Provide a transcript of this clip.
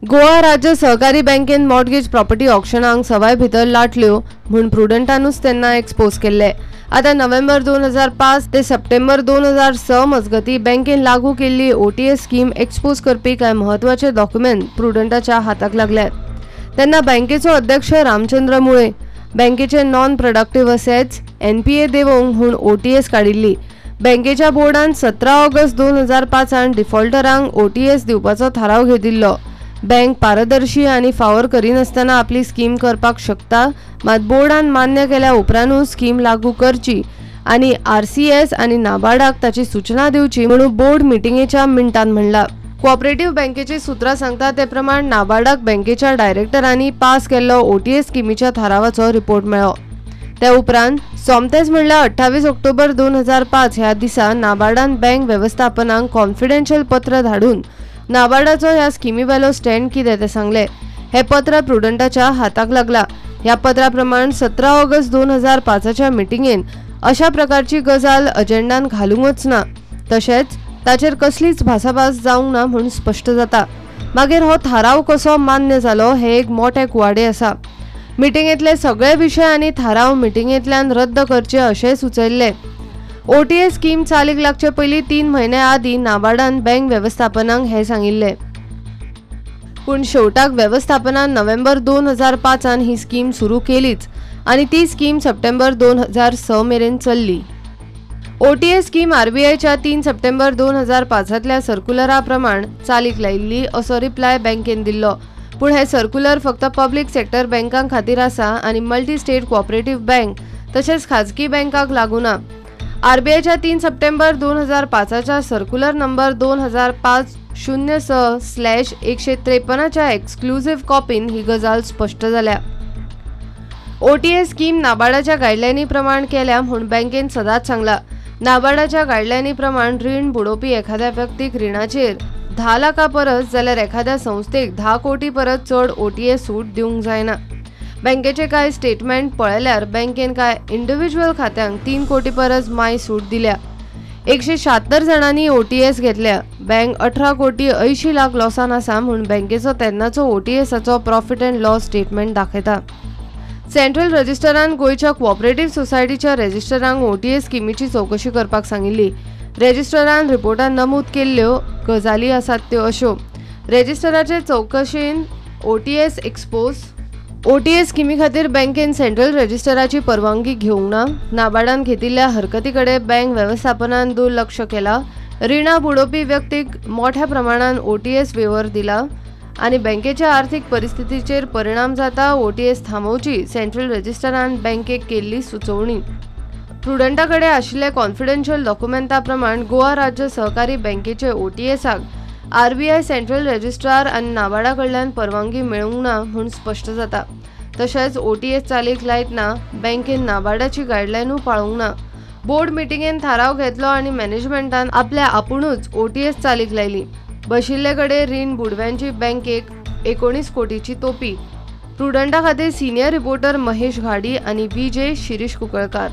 गोवा राज्य सहकारी बँकेन मॉर्टगेज प्रॉपर्टी ऑक्शनाक सवाय भितर लाटल्यो म्हूण प्रुडंटानूच तेन्ना एक्सपोज केल्ले। आता नोव्हेंबर 2005 ते सप्टेंबर 2006 मजगती बँकेन लागू केल्ली OTS स्कीम एक्सपोज करपी कांय म्हत्वाचे डॉक्युमेंट प्रुडंटाच्या हाताक लागल्यात। तेन्ना बँकेचो अध्यक्ष रामचंद्र मुळे बँकेचे नॉन प्रोडक्टिव्ह असेट्स NPA देवंक म्हूण OTS काडिल्ली। बँकेच्या बोर्डान 17 ऑगस्ट 2005 डिफॉल्टरांक OTS दिवपाचो थाराव घेतिल्लो। बँक पारदर्शी आणि फावर करिनासतना आपली स्कीम करपाक शकता, मात बोर्डान मान्य केल्या उपरांतूच स्कीम लागू करची आणि RCS आणि नाबार्डाक ताची सूचना दिवची म्हणून बोर्ड मिटिंगेच्या मिनटान म्हणला। कोऑपरेटिव्ह बँकेची सूत्रां सांगता ते प्रमाण नाबार्डाक बँकेच्या डायरेक्टरांनी पास केल्लो OTS स्कीमीच्या थारावाचो रिपोर्ट मेळ्ळो। त्या उपरांत सोमतेच म्हणल्यार 28 ऑक्टोबर 2005 ह्या दिसा नाबार्डान बँक वेवस्थापनाक कॉन्फिडेन्शियल पत्र धाडून नाबार्डाचो ह्या स्कीमी वेलो स्टँड कितें ते सांगले। हे पत्र प्रुडंटाच्या हाताक लागला। ह्या पत्रा प्रमाण 17 ऑगस्ट 2005 मिटिंगेन अशा प्रकारची गजाल अजेंडान घालूंकच ना, तशेंच ताचेर कसलीच भासाभास जावंक ना म्हूण स्पश्ट जाता। मागीर हो थाराव कसो मान्य जालो हे एक मोठे कुवाडे आसा। मिटिंगेंतले सगळे विशय आनी थाराव मिटिंगेंतल्यान रद्द करचे अशें सुचयल्ले। OTS स्कीम चालीक लागचे पयलीं 3 म्हयने आदीं नाबार्डान बँक वेवस्थापनाक हे सांगिल्ले, पूण शेवटाक वेवस्थापनान नोव्हेंबर 2005 ही स्कीम सुरू केलीच आनी ती स्कीम सप्टेंबर 2006 मेरेन चल्ली। OTS स्कीम RBIच्या 3 सप्टेंबर 2005 सर्क्युलरा प्रमाण चालीक लायिल्ली असो रिप्लाय बँकेन दिल्लो, पूण हे सर्क्युलर फक्त पब्लीक सेक्टर बँकां खातीर आसा आनी मल्टी स्टेट कोऑपरेटिव्ह बँक तशेंच खाजगी बँकांक लागू ना। RBIच्या 3 सप्टेंबर 2005 सर्क्युलर नंबर 2005-06/153 एक्सक्लुझिव्ह कॉपीन ही गजाल स्पष्ट जाल्या। OTS स्कीम नाबार्डाच्या गायडलायनी प्रमाण केल्या म्हूण बँकेन सदांच सांगला। नाबार्डाच्या गायडलायनी प्रमाण रीण बुडोवपी एखाद्या व्यक्तीक रिणाचेर 10 लाखां परस जाल्यार एखाद्या संस्थेक 10 कोटी परस चड OTS सूट दिवंक जायना। बँकेचे कांय स्टेटमेंट पळयल्यार बँकेन कांय इंडिव्हिज्युअल खात्यांक 3 कोटी परस माय सूट दिल्या। 176 जाणांनी OTS घेतल्या। बँक 18 कोटी 80 लाख लॉसान आसा म्हूण बँकेचो तेन्नाचो OTSचो प्रॉफिट अँड लॉस स्टेटमेंट दाखयता। सेंट्रल रजिस्टरान गोयच्या कोऑपरेटिव्ह सोसायटीच्या रजिस्टरांक OTS स्कीमीची चौकशी करपाक सांगिल्ली। रजिस्टरान रिपोर्टान नमूद केल्ल्यो गजाली आसात त्यो अश्यो। रजिस्टराचे चौकशेन OTS एक्सपोज OTS स्कीमी खातीर बँकेन सेंट्रल रजिस्टराची परवानगी घेवंक ना। नाबार्डान घेतिल्ल्या हरकतीकडे बँक वेवस्थापनान दुर्लक्ष केला। रिणां बुडोवपी व्यक्तीक मोठ्या प्रमाणात OTS वेव्हर दिला आनी बँकेच्या आर्थीक परिस्थितीचेर परिणाम जाता। OTS थांबोवची सेंट्रल रजिस्टरान बँकेक केल्ली सुचोवणी। प्रुडंटाकडे आशिल्ले कॉन्फिडेन्शियल डॉक्युमेंटा प्रमाण गोवा राज्य सहकारी बँकेचे OTSक RBI सेंट्रल रजिस्ट्रार आनी नाबार्डा कडल्यान परवानगी मेळूंक ना म्हूण स्पश्ट जाता। तशेंच OTS चालीक लायतना बँकेन नाबार्डाची गायडलायनूय पाळूंक ना। बोर्ड मिटिंगेन थाराव घेतलो आनी मॅनेजमेंटान आपल्या आपुणूच OTS चालीक लायली। बशिल्ले कडेन रीण बुडव्यांची बँकेक 19 कोटीची तोपी। प्रुडंटा खातीर सिनियर रिपोर्टर महेश घाडी आनी VJ शिरीष कुंकळकार।